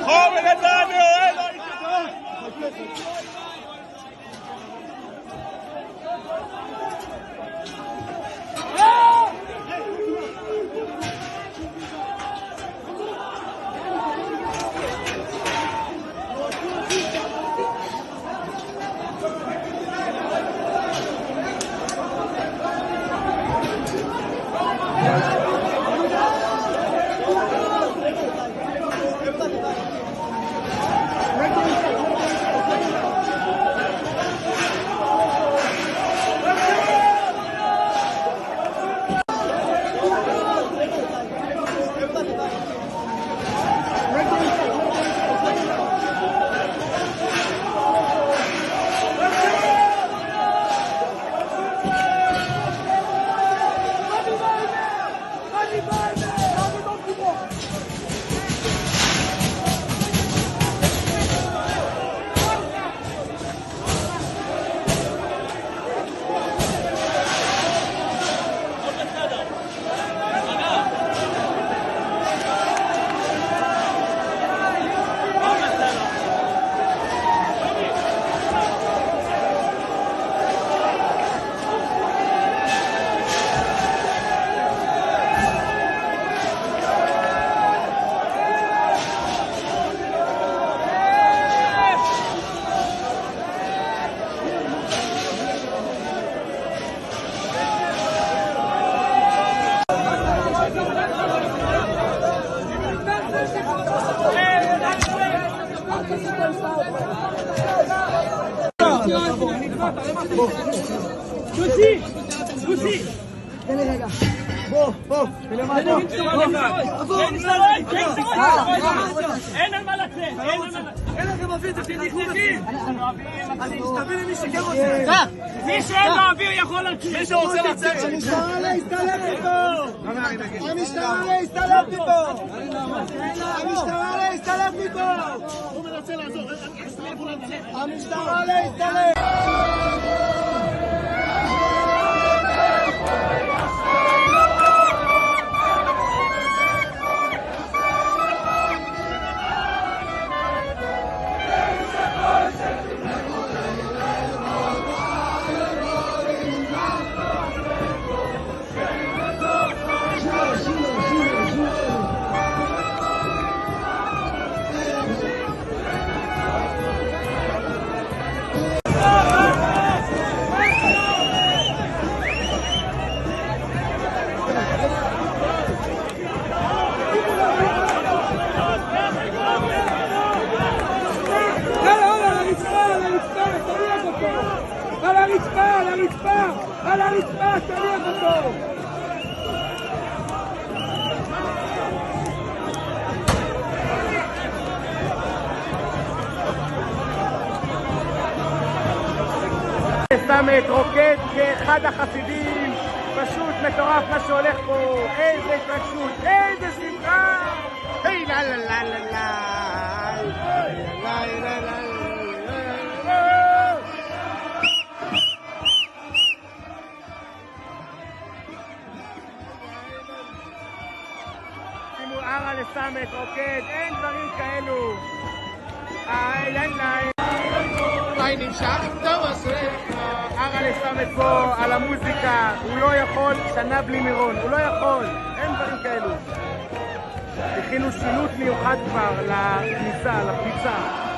¡Joven, Antonio! יוסי! יוסי! תן לי רגע. בוא. אין על מה לצאת, אין לכם אוויר, תתנגחו בפנים. תביא למי שכן רוצה. מי שאין לו אוויר יכול לצאת. מי שרוצה לצאת. המשטרה להסתלק מפה! המשטרה להסתלק מפה! המשטרה להסתלק מפה! הוא מנסה לעזור. המשטרה להסתלק! על הרצפה, תניח אותו! סמט רוקד כאחד החסידים, פשוט מטורף מה שהולך פה, איזה התרגשות, איזה שמחה! היי לה לה לה לה לה ערה לסמט רוקד, אין דברים כאלו. היי נמשך טוב אשריך. ערה לסמט פה על המוזיקה, הוא לא יכול שנה בלי מירון, הוא לא יכול, אין דברים כאלו. הכינו שילוט מיוחד כבר לכניסה, לפריצה.